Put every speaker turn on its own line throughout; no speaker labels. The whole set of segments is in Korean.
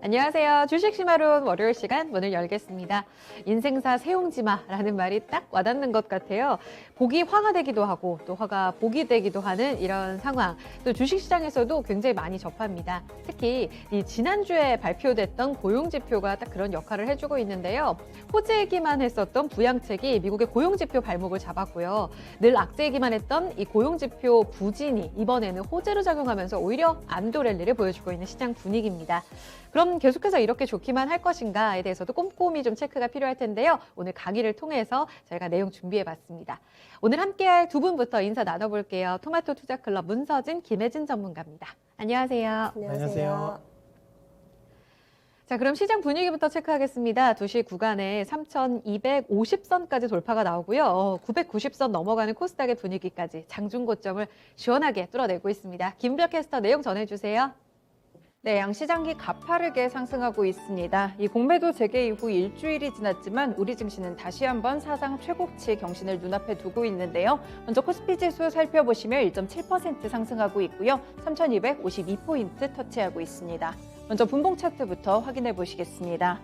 안녕하세요. 주식시마론 월요일 시간 문을 열겠습니다. 인생사 세용지마라는 말이 딱 와닿는 것 같아요. 복이 화가 되기도 하고 또 화가 복이 되기도 하는 이런 상황. 또 주식시장에서도 굉장히 많이 접합니다. 특히 이 지난주에 발표됐던 고용지표가 딱 그런 역할을 해주고 있는데요. 호재이기만 했었던 부양책이 미국의 고용지표 발목을 잡았고요. 늘 악재이기만 했던 이 고용지표 부진이 이번에는 호재로 작용하면서 오히려 안도 랠리를 보여주고 있는 시장 분위기입니다. 그럼 계속해서 이렇게 좋기만 할 것인가에 대해서도 꼼꼼히 좀 체크가 필요할 텐데요. 오늘 강의를 통해서 저희가 내용 준비해봤습니다. 오늘 함께할 두 분부터 인사 나눠볼게요. 토마토 투자클럽 문서진, 김혜진 전문가입니다. 안녕하세요.
안녕하세요.
자, 그럼 시장 분위기부터 체크하겠습니다. 2시 구간에 3,250선까지 돌파가 나오고요. 990선 넘어가는 코스닥의 분위기까지 장중 고점을 시원하게 뚫어내고 있습니다. 김은별 캐스터 내용 전해주세요.
네, 양시장이 가파르게 상승하고 있습니다. 이 공매도 재개 이후 일주일이 지났지만 우리 증시는 다시 한번 사상 최고치 경신을 눈앞에 두고 있는데요. 먼저 코스피 지수 살펴보시면 1.7% 상승하고 있고요. 3,252포인트 터치하고 있습니다. 먼저 분봉 차트부터 확인해 보시겠습니다.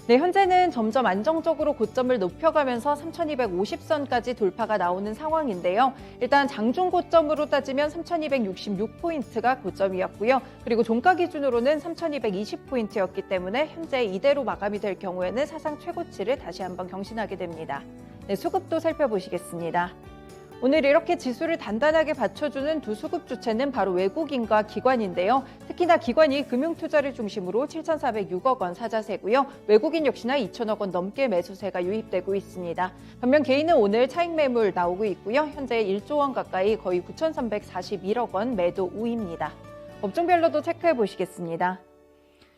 네, 현재는 점점 안정적으로 고점을 높여가면서 3,250선까지 돌파가 나오는 상황인데요. 일단 장중 고점으로 따지면 3,266포인트가 고점이었고요. 그리고 종가 기준으로는 3,220포인트였기 때문에 현재 이대로 마감이 될 경우에는 사상 최고치를 다시 한번 경신하게 됩니다. 네, 수급도 살펴보시겠습니다. 오늘 이렇게 지수를 단단하게 받쳐주는 두 수급 주체는 바로 외국인과 기관인데요. 특히나 기관이 금융투자를 중심으로 7,406억 원 사자세고요. 외국인 역시나 2천억 원 넘게 매수세가 유입되고 있습니다. 반면 개인은 오늘 차익 매물 나오고 있고요. 현재 1조 원 가까이 거의 9,341억 원 매도 우입니다. 업종별로도 체크해 보시겠습니다.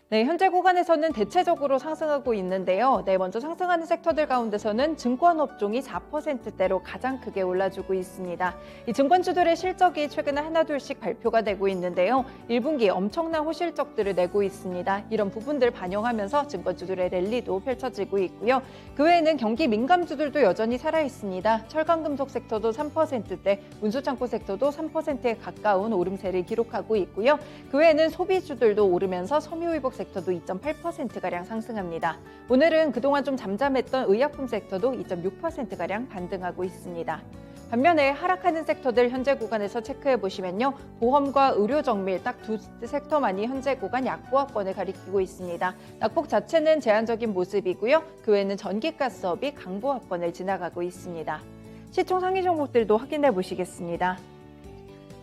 네, 현재 구간에서는 대체적으로 상승하고 있는데요. 네, 먼저 상승하는 섹터들 가운데서는 증권업종이 4%대로 가장 크게 올라주고 있습니다. 이 증권주들의 실적이 최근에 하나둘씩 발표가 되고 있는데요. 1분기 엄청난 호실적들을 내고 있습니다. 이런 부분들 반영하면서 증권주들의 랠리도 펼쳐지고 있고요. 그 외에는 경기 민감주들도 여전히 살아있습니다. 철강금속 섹터도 3%대, 운수창고 섹터도 3%에 가까운 오름세를 기록하고 있고요. 그 외에는 소비주들도 오르면서 섬유의복 섹터도 2.8%가량 상승합니다. 오늘은 그동안 좀 잠잠했던 의약품 섹터도 2.6%가량 반등하고 있습니다. 반면에 하락하는 섹터들 현재 구간에서 체크해 보시면요. 보험과 의료정밀 딱 두 섹터만이 현재 구간 약보합권을 가리키고 있습니다. 낙폭 자체는 제한적인 모습이고요. 그 외에는 전기가스업이 강보합권을 지나가고 있습니다. 시총 상위 종목들도 확인해 보시겠습니다.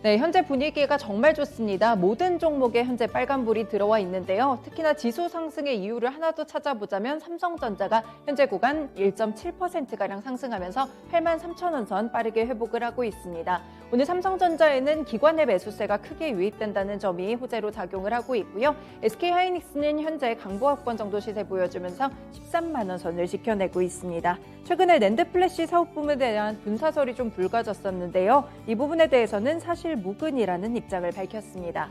네, 현재 분위기가 정말 좋습니다. 모든 종목에 현재 빨간불이 들어와 있는데요. 특히나 지수 상승의 이유를 하나 더 찾아보자면 삼성전자가 현재 구간 1.7%가량 상승하면서 83,000원 선 빠르게 회복을 하고 있습니다. 오늘 삼성전자에는 기관의 매수세가 크게 유입된다는 점이 호재로 작용을 하고 있고요. SK하이닉스는 현재 강보합권 정도 시세 보여주면서 13만 원 선을 지켜내고 있습니다. 최근에 낸드플래시 사업 부문에 대한 분사설이 좀 불거졌었는데요. 이 부분에 대해서는 사실 무근이라는 입장을 밝혔습니다.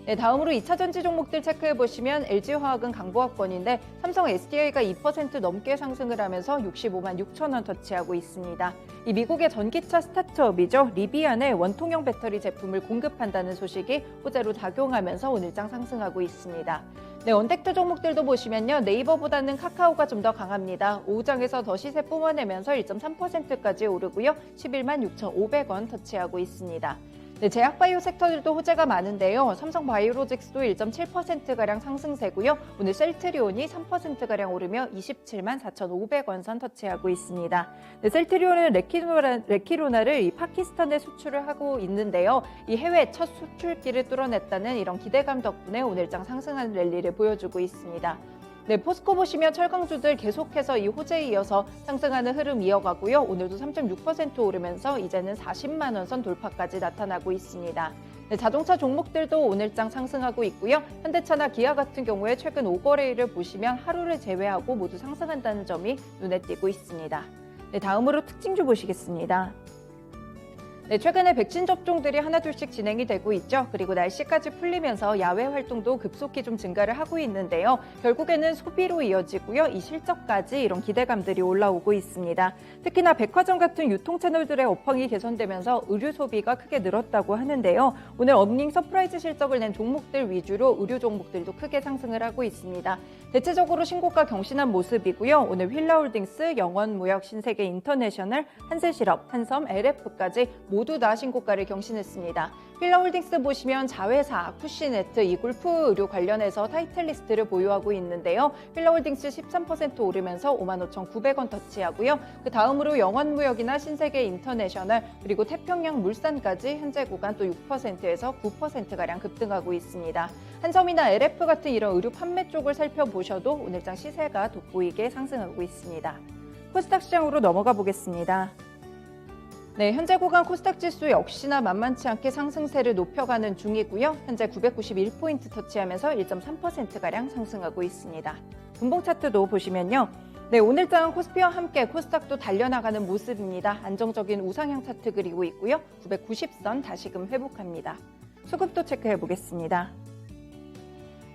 네, 다음으로 2차전지 종목들 체크해보시면 LG화학은 강보합권인데 삼성 SDI가 2% 넘게 상승을 하면서 65만 6천 원 터치하고 있습니다. 이 미국의 전기차 스타트업이죠. 리비안에 원통형 배터리 제품을 공급한다는 소식이 호재로 작용하면서 오늘장 상승하고 있습니다. 네, 언택트 종목들도 보시면요. 네이버보다는 카카오가 좀 더 강합니다. 오후장에서 더 시세 뿜어내면서 1.3%까지 오르고요. 11만 6,500원 터치하고 있습니다. 네, 제약바이오 섹터들도 호재가 많은데요. 삼성바이오로직스도 1.7%가량 상승세고요. 오늘 셀트리온이 3%가량 오르며 27만 4,500원 선 터치하고 있습니다. 네, 셀트리온은 레키로나를 이 파키스탄에 수출을 하고 있는데요. 이 해외 첫 수출기를 뚫어냈다는 이런 기대감 덕분에 오늘장 상승한 랠리를 보여주고 있습니다. 네, 포스코 보시면 철강주들 계속해서 이 호재에 이어서 상승하는 흐름 이어가고요. 오늘도 3.6% 오르면서 이제는 40만 원 선 돌파까지 나타나고 있습니다. 네, 자동차 종목들도 오늘장 상승하고 있고요. 현대차나 기아 같은 경우에 최근 5거래일을 보시면 하루를 제외하고 모두 상승한다는 점이 눈에 띄고 있습니다. 네, 다음으로 특징주 보시겠습니다. 네, 최근에 백신 접종들이 하나둘씩 진행이 되고 있죠. 그리고 날씨까지 풀리면서 야외 활동도 급속히 좀 증가를 하고 있는데요. 결국에는 소비로 이어지고요. 이 실적까지 이런 기대감들이 올라오고 있습니다. 특히나 백화점 같은 유통 채널들의 업황이 개선되면서 의류 소비가 크게 늘었다고 하는데요. 오늘 어닝 서프라이즈 실적을 낸 종목들 위주로 의류 종목들도 크게 상승을 하고 있습니다. 대체적으로 신고가 경신한 모습이고요. 오늘 휠라홀딩스, 영원무역, 신세계 인터내셔널, 한세실업, 한섬, LF까지 모두 다 신고가를 경신했습니다. 휠라홀딩스 보시면 자회사, 푸시네트, 이 골프 의류 관련해서 타이틀리스트를 보유하고 있는데요. 휠라홀딩스 13% 오르면서 55,900원 터치하고요. 그 다음으로 영원무역이나 신세계 인터내셔널 그리고 태평양 물산까지 현재 구간 또 6%에서 9%가량 급등하고 있습니다. 한섬이나 LF 같은 이런 의류 판매 쪽을 살펴보셔도 오늘장 시세가 돋보이게 상승하고 있습니다. 코스닥 시장으로 넘어가 보겠습니다. 네, 현재 구간 코스닥 지수 역시나 만만치 않게 상승세를 높여가는 중이고요. 현재 991포인트 터치하면서 1.3%가량 상승하고 있습니다. 분봉 차트도 보시면요. 네, 오늘장 코스피와 함께 코스닥도 달려나가는 모습입니다. 안정적인 우상향 차트 그리고 있고요. 990선 다시금 회복합니다. 수급도 체크해 보겠습니다.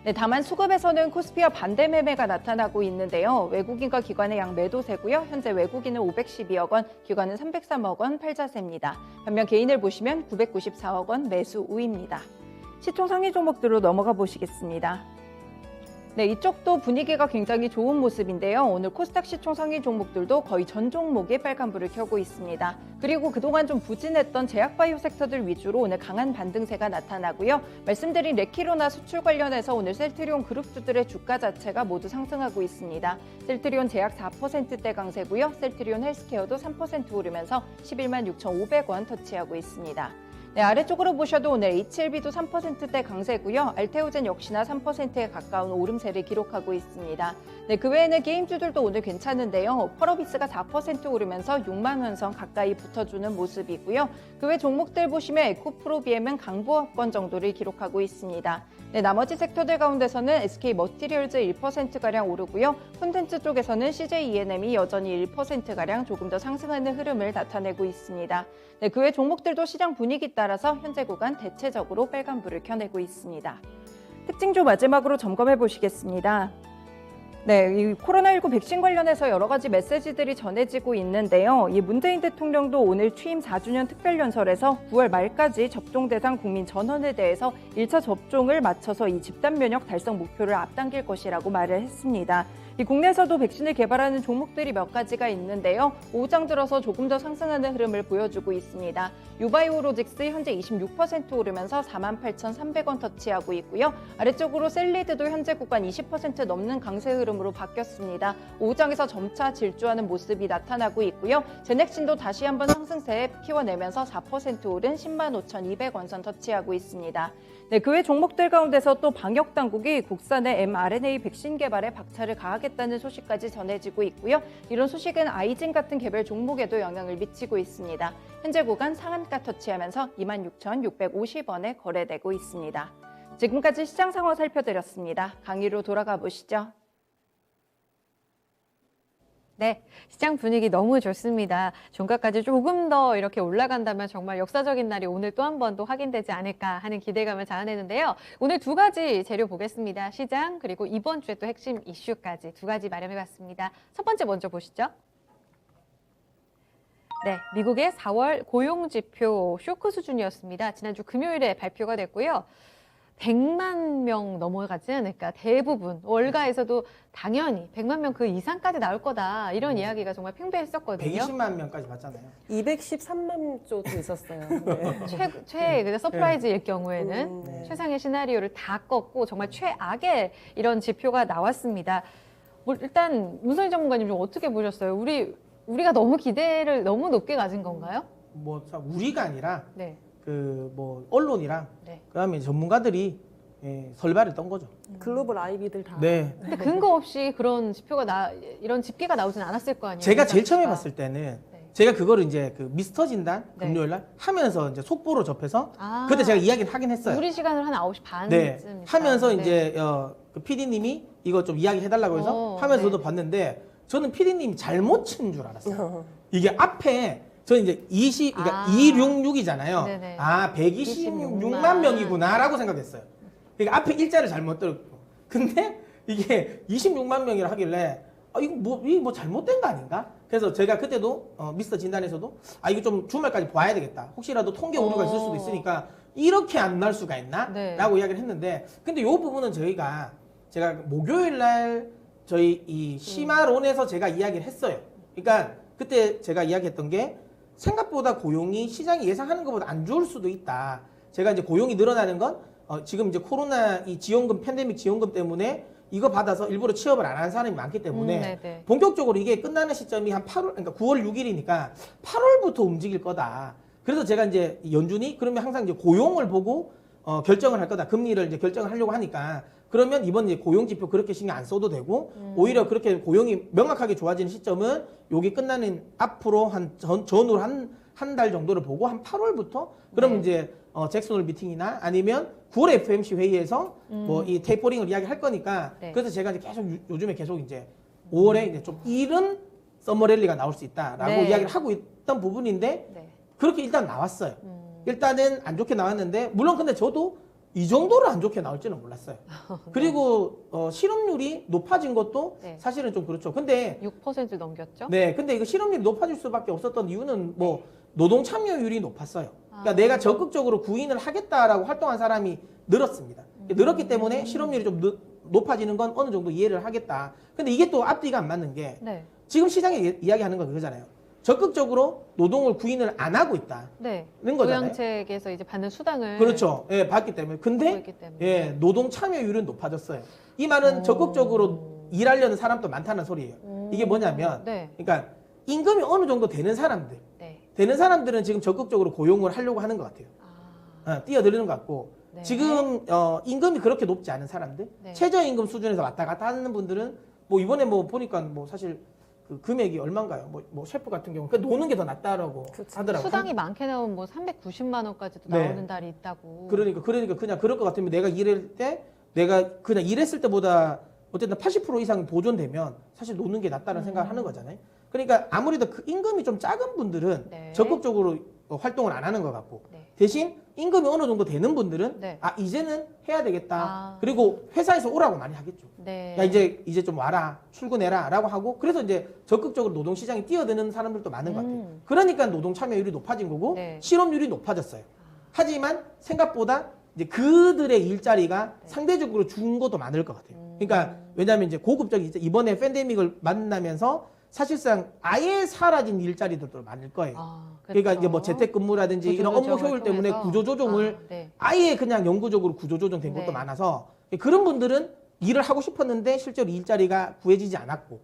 네, 다만 수급에서는 코스피와 반대 매매가 나타나고 있는데요. 외국인과 기관의 양 매도세고요. 현재 외국인은 512억 원, 기관은 303억 원 팔자세입니다. 반면 개인을 보시면 994억 원 매수 우입니다. 시총 상위 종목들로 넘어가 보시겠습니다. 네, 이쪽도 분위기가 굉장히 좋은 모습인데요. 오늘 코스닥 시총 상위 종목들도 거의 전 종목이 빨간불을 켜고 있습니다. 그리고 그동안 좀 부진했던 제약바이오 섹터들 위주로 오늘 강한 반등세가 나타나고요. 말씀드린 레키로나 수출 관련해서 오늘 셀트리온 그룹주들의 주가 자체가 모두 상승하고 있습니다. 셀트리온 제약 4%대 강세고요. 셀트리온 헬스케어도 3% 오르면서 11만 6,500원 터치하고 있습니다. 네, 아래쪽으로 보셔도 오늘 HLB도 3%대 강세고요. 알테오젠 역시나 3%에 가까운 오름세를 기록하고 있습니다. 네, 그 외에는 게임주들도 오늘 괜찮은데요. 펄어비스가 4% 오르면서 6만 원 선 가까이 붙어주는 모습이고요. 그 외 종목들 보시면 에코프로비엠은 강보합권 정도를 기록하고 있습니다. 네, 나머지 섹터들 가운데서는 SK머티리얼즈 1%가량 오르고요. 콘텐츠 쪽에서는 CJENM이 여전히 1%가량 조금 더 상승하는 흐름을 나타내고 있습니다. 네, 그 외 종목들도 시장 분위기 따라서 현재 구간 대체적으로 빨간불을 켜내고 있습니다. 특징주 마지막으로 점검해 보시겠습니다. 네, 이 코로나19 백신 관련해서 여러 가지 메시지들이 전해지고 있는데요. 이 문재인 대통령도 오늘 취임 4주년 특별연설에서 9월 말까지 접종 대상 국민 전원에 대해서 1차 접종을 마쳐서 이 집단 면역 달성 목표를 앞당길 것이라고 말을 했습니다. 이 국내에서도 백신을 개발하는 종목들이 몇 가지가 있는데요. 오후장 들어서 조금 더 상승하는 흐름을 보여주고 있습니다. 유바이오로직스 현재 26% 오르면서 48,300원 터치하고 있고요. 아래쪽으로 셀리드도 현재 구간 20% 넘는 강세 흐름으로 바뀌었습니다. 오후장에서 점차 질주하는 모습이 나타나고 있고요. 제넥신도 다시 한번 상승세에 키워내면서 4% 오른 10만 5,200원 선 터치하고 있습니다. 네, 그 외 종목들 가운데서 또 방역당국이 국산의 mRNA 백신 개발에 박차를 가하겠다는 소식까지 전해지고 있고요. 이런 소식은 아이진 같은 개별 종목에도 영향을 미치고 있습니다. 현재 구간 상한가 터치하면서 26,650원에 거래되고 있습니다. 지금까지 시장 상황 살펴드렸습니다. 강의로 돌아가 보시죠.
네, 시장 분위기 너무 좋습니다. 종가까지 조금 더 이렇게 올라간다면 정말 역사적인 날이 오늘 또 한 번 또 확인되지 않을까 하는 기대감을 자아내는데요. 오늘 두 가지 재료 보겠습니다. 시장 그리고 이번 주에 또 핵심 이슈까지 두 가지 마련해봤습니다. 첫 번째 먼저 보시죠. 네, 미국의 4월 고용지표 쇼크 수준이었습니다. 지난주 금요일에 발표가 됐고요. 100만 명 넘어가지 않을까. 대부분 월가에서도 당연히 100만 명 그 이상까지 나올 거다. 이런 이야기가 정말 팽배했었거든요.
120만 명까지 봤잖아요.
213만 조도 있었어요. 네.
그 서프라이즈일 경우에는
네.
최상의 시나리오를 다 꺾고 정말 최악의 이런 지표가 나왔습니다. 일단 문선희 전문가님 좀 어떻게 보셨어요? 우리가 너무 기대를 너무 높게 가진 건가요?
뭐 우리가 아니라
네.
언론이랑
네.
그다음에 전문가들이 설발을 떤 거죠.
글로벌 아이비들 다.
네.
근데 근거 없이 그런 이런 집계가 나오진 않았을 거 아니에요?
제가 제일 처음에
일단.
봤을 때는
네.
제가 그거를 이제 그 미스터 진단
네.
금요일 날 하면서 이제 속보로 접해서
아,
그때 제가 이야기를 하긴 했어요.
우리 시간으로 한 9시
네.
반쯤
하면서 이제 그 PD님이 이거 좀 이야기 해달라고 해서 하면서 저도
네.
봤는데 저는 PD님이 잘못 친 줄 알았어요. 이게 앞에 저는 이제 20, 그러니까
아.
266이잖아요.
네네.
아, 126만 명이구나라고 생각했어요. 그러니까 앞에 일자를 잘못 들었고. 근데 이게 26만 명이라 하길래 이거 뭐 잘못된 거 아닌가? 그래서 제가 그때도 미스터 진단에서도 이거 좀 주말까지 봐야 되겠다. 혹시라도 통계 오류가 있을 수도 있으니까 이렇게 안 날 수가 있나?
네.
라고 이야기를 했는데 근데 이 부분은 제가 목요일 날 저희 이 심화론에서 제가 이야기를 했어요. 그러니까 그때 제가 이야기했던 게 생각보다 고용이 시장이 예상하는 것보다 안 좋을 수도 있다. 제가 이제 고용이 늘어나는 건 지금 이제 코로나 이 지원금, 팬데믹 지원금 때문에 이거 받아서 일부러 취업을 안 하는 사람이 많기 때문에
네네.
본격적으로 이게 끝나는 시점이 한 8월, 그러니까 9월 6일이니까 8월부터 움직일 거다. 그래서 제가 이제 연준이 그러면 항상 이제 고용을 보고 결정을 할 거다. 금리를 이제 결정을 하려고 하니까 그러면 이번 이제 고용 지표 그렇게 신경 안 써도 되고 오히려 그렇게 고용이 명확하게 좋아지는 시점은 여기 끝나는 앞으로 한 전후로 한 달 정도를 보고 한 8월부터 그러면 이제 잭슨홀 미팅이나 아니면 9월 FOMC 회의에서 뭐 이 테이퍼링을 이야기할 거니까
네.
그래서 제가 이제 계속 요즘에 계속 이제 5월에 이제 좀 이른 서머랠리가 나올 수 있다라고
네.
이야기를 하고 있던 부분인데
네.
그렇게 일단 나왔어요. 일단은 안 좋게 나왔는데 물론 근데 저도 이 정도로 안 좋게 나올지는 몰랐어요. 그리고 실업률이 높아진 것도
네.
사실은 좀 그렇죠. 근데
6% 넘겼죠?
네, 근데 이거 실업률이 높아질 수밖에 없었던 이유는 뭐 노동 참여율이 높았어요. 그러니까
아.
내가 적극적으로 구인을 하겠다라고 활동한 사람이 늘었습니다. 늘었기 때문에 실업률이 좀 높아지는 건 어느 정도 이해를 하겠다. 근데 이게 또 앞뒤가 안 맞는 게
네.
지금 시장에 이야기하는 건 그거잖아요. 적극적으로 노동을 구인을 안 하고 있다는
네.
거잖아요.
고용책에서 이제 받는 수당을
그렇죠. 예, 받기 때문에. 근데
받고 있기 때문에.
예, 노동 참여율은 높아졌어요. 이 말은 적극적으로 일하려는 사람도 많다는 소리예요. 이게 뭐냐면
네.
그러니까 임금이 어느 정도 되는 사람들,
네.
되는 사람들은 지금 적극적으로 고용을 하려고 하는 것 같아요. 뛰어드는 것 같고
네.
지금 임금이 그렇게 높지 않은 사람들,
네.
최저임금 수준에서 왔다 갔다 하는 분들은 뭐 이번에 뭐 보니까 뭐 사실 그 금액이 얼마인가요? 뭐 셰프 같은 경우 그 노는 게 더 낫다라고
그렇죠.
하더라고요.
수당이 많게 나오면 뭐 390만 원까지도
네.
나오는 달이 있다고.
그러니까 그냥 그럴 것 같으면 내가 일할 때 내가 그냥 일했을 때보다 어쨌든 80% 이상 보존되면 사실 노는 게 낫다는 생각을 하는 거잖아요. 그러니까 아무래도 그 임금이 좀 작은 분들은
네.
적극적으로 활동을 안 하는 것 같고
네.
대신 임금이 어느 정도 되는 분들은
네.
이제는 해야 되겠다.
아.
그리고 회사에서 오라고 많이 하겠죠.
네.
야 이제 좀 와라 출근해라라고 하고 그래서 이제 적극적으로 노동 시장에 뛰어드는 사람들도 많은 것 같아요. 그러니까 노동 참여율이 높아진 거고
네.
실업률이 높아졌어요. 하지만 생각보다 이제 그들의 일자리가 상대적으로 준 것도 많을 것 같아요. 그러니까 왜냐하면 이제 고급적인 이제 이번에 팬데믹을 만나면서 사실상 아예 사라진 일자리들도 많을 거예요. 그러니까 이제 뭐 재택근무라든지 이런 업무
구조조정을
효율 때문에
통해서.
구조조정을
네.
아예 그냥 영구적으로 구조조정된
네.
것도 많아서 그런 분들은 일을 하고 싶었는데 실제로 일자리가 구해지지 않았고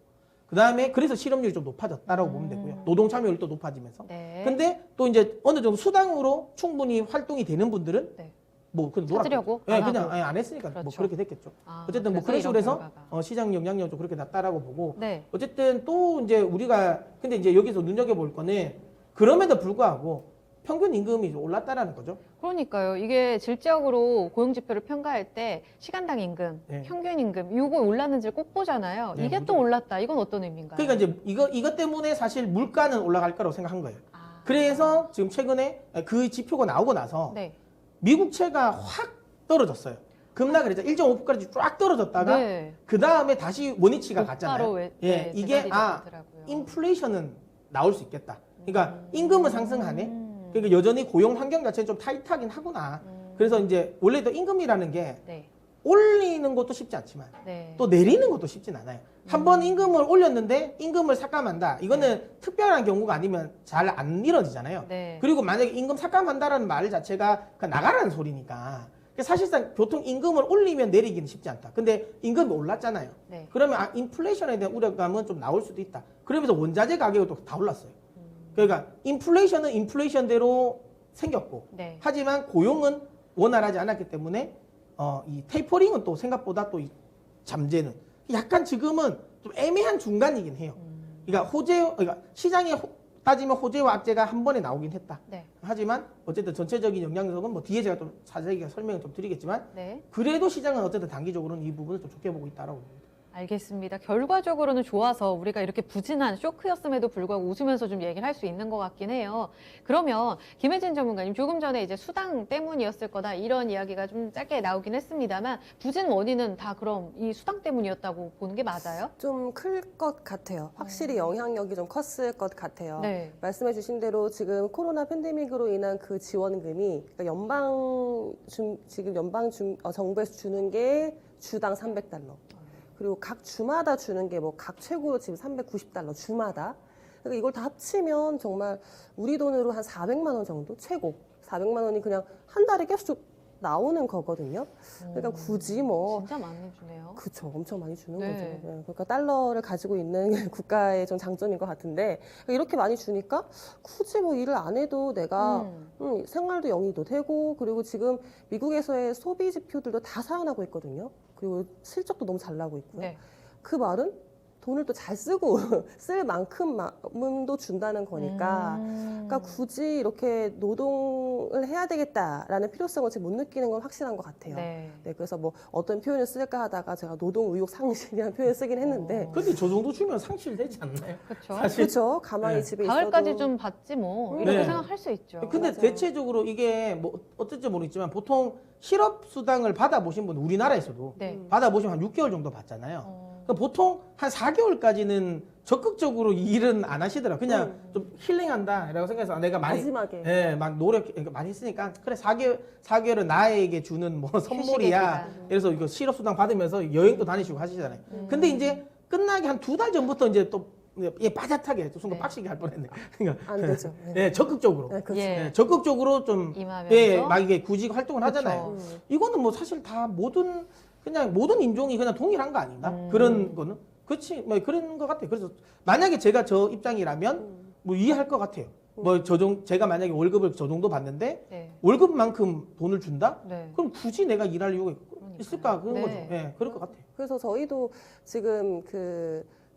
그 다음에 그래서 실업률이 좀 높아졌다라고 보면 되고요. 노동 참여율도 높아지면서.
네.
근데 또 이제 어느 정도 수당으로 충분히 활동이 되는 분들은
네.
뭐 그냥
찾으려고
예,
안
그냥
하고.
안 했으니까 뭐
그렇죠.
그렇게 됐겠죠.
아,
어쨌든 뭐 그런
그래서
식으로
이런
해서
결과가.
시장 영향력은 좀 그렇게 낮다라고 보고
네.
어쨌든 또 이제 우리가 근데 이제 여기서 눈여겨볼 거는 그럼에도 불구하고 평균 임금이 좀 올랐다라는 거죠.
그러니까요. 이게 질적으로 고용 지표를 평가할 때 시간당 임금,
네.
평균 임금 이거 올랐는지를 꼭 보잖아요.
네,
이게 또
무조건.
올랐다. 이건 어떤 의미인가요?
그러니까 이제 이것 때문에 사실 물가는 올라갈 거라고 생각한 거예요.
아.
그래서 지금 최근에 그 지표가 나오고 나서
네.
미국채가 확 떨어졌어요. 급락을 했죠. 1.5%까지 쫙 떨어졌다가
네.
그 다음에 다시 원위치가 갔잖아요.
고가로
예, 이게 인플레이션은 나올 수 있겠다. 그러니까 임금은 상승하네. 그러니까 여전히 고용 환경 자체는 좀 타이트하긴 하구나. 그래서 이제 원래도 임금이라는 게
네.
올리는 것도 쉽지 않지만
네.
또 내리는 것도 쉽진 않아요. 한 번 임금을 올렸는데 임금을 삭감한다. 이거는 특별한 경우가 아니면 잘 안 이루어지잖아요.
네.
그리고 만약에 임금 삭감한다라는 말 자체가 그냥 나가라는 소리니까 사실상 보통 임금을 올리면 내리기는 쉽지 않다. 근데 임금이 올랐잖아요.
네.
그러면 인플레이션에 대한 우려감은 좀 나올 수도 있다. 그러면서 원자재 가격이 또 다 올랐어요. 그러니까 인플레이션은 인플레이션대로 생겼고
네.
하지만 고용은 원활하지 않았기 때문에 이 테이퍼링은 또 생각보다 또 이 잠재는 약간 지금은 좀 애매한 중간이긴 해요. 그러니까 그러니까 시장에 따지면 호재와 악재가 한 번에 나오긴 했다.
네.
하지만 어쨌든 전체적인 영향력은 뭐 뒤에 제가 좀 자세히 설명을 좀 드리겠지만
네.
그래도 시장은 어쨌든 단기적으로는 이 부분을 좀 좋게 보고 있다라고 봅니다.
알겠습니다. 결과적으로는 좋아서 우리가 이렇게 부진한 쇼크였음에도 불구하고 웃으면서 좀 얘기를 할 수 있는 것 같긴 해요. 그러면 김혜진 전문가님, 조금 전에 이제 수당 때문이었을 거다 이런 이야기가 좀 짧게 나오긴 했습니다만 부진 원인은 다 그럼 이 수당 때문이었다고 보는 게 맞아요?
좀 클 것 같아요. 확실히 영향력이 좀 컸을 것 같아요.
네.
말씀해 주신 대로 지금 코로나 팬데믹으로 인한 그 지원금이 그러니까 정부에서 주는 게 주당 300달러. 그리고 각 주마다 주는 게 뭐 각 최고로 지금 390달러 주마다. 그러니까 이걸 다 합치면 정말 우리 돈으로 한 400만 원 정도 최고. 400만 원이 그냥 한 달에 계속 나오는 거거든요. 그러니까 굳이 뭐
진짜 많이 주네요.
그쵸, 엄청 많이 주는
네.
거죠. 네, 그러니까 달러를 가지고 있는 국가의 좀 장점인 것 같은데 이렇게 많이 주니까 굳이 뭐 일을 안 해도 내가 생활도 영위도 되고 그리고 지금 미국에서의 소비 지표들도 다 상한하고 있거든요. 그리고 실적도 너무 잘 나고 있고요.
네.
그 말은 돈을 또 잘 쓰고 쓸 만큼도 준다는 거니까 그러니까 굳이 이렇게 노동을 해야 되겠다라는 필요성을 지금 못 느끼는 건 확실한 것 같아요.
네.
네, 그래서 뭐 어떤 표현을 쓸까 하다가 제가 노동 의욕 상실이라는 표현을 쓰긴 했는데
근데 저 정도 주면 상실되지 않나요?
그렇죠.
사실.
그렇죠. 가만히
네.
집에 있어도
가을까지 좀 받지 뭐 이렇게
네.
생각할 수 있죠.
근데
맞아요.
대체적으로 이게 뭐 어떨지 모르겠지만 보통 실업 수당을 받아보신 분 우리나라에서도
네.
받아보시면 한 6개월 정도 받잖아요.
어.
그러니까 보통 한 4개월까지는 적극적으로 일은 안 하시더라고요. 그냥 좀 힐링한다라고 생각해서 내가 많이
마지막에
예, 막 그러니까 많이 했으니까 그래 4개월은 나에게 주는 뭐 선물이야.
기간.
그래서 이거 실업 수당 받으면서 여행도 다니시고 하시잖아요. 근데 이제 끝나기 한 2달 전부터 이제 또 빠듯하게 또 순간
네.
빡시게 할 뻔했네. 그러니까
안 되죠. 네.
예, 적극적으로.
네, 그렇죠.
예.
예, 적극적으로 좀
임하면서
예, 막 이게 구직 활동을 하잖아요.
그쵸.
이거는 뭐 사실 다 모든 인종이 그냥 동일한 거 아닌가? 그런 거는 그렇지 뭐 그런 것 같아요. 그래서 만약에 제가 저 입장이라면 뭐 이해할 것 같아요. 뭐 제가 만약에 월급을 저 정도 받는데
네.
월급만큼 돈을 준다?
네.
그럼 굳이 내가 일할 이유가 있을까 그런
네.
거죠. 예, 그럴 것 같아요.
그래서 저희도 지금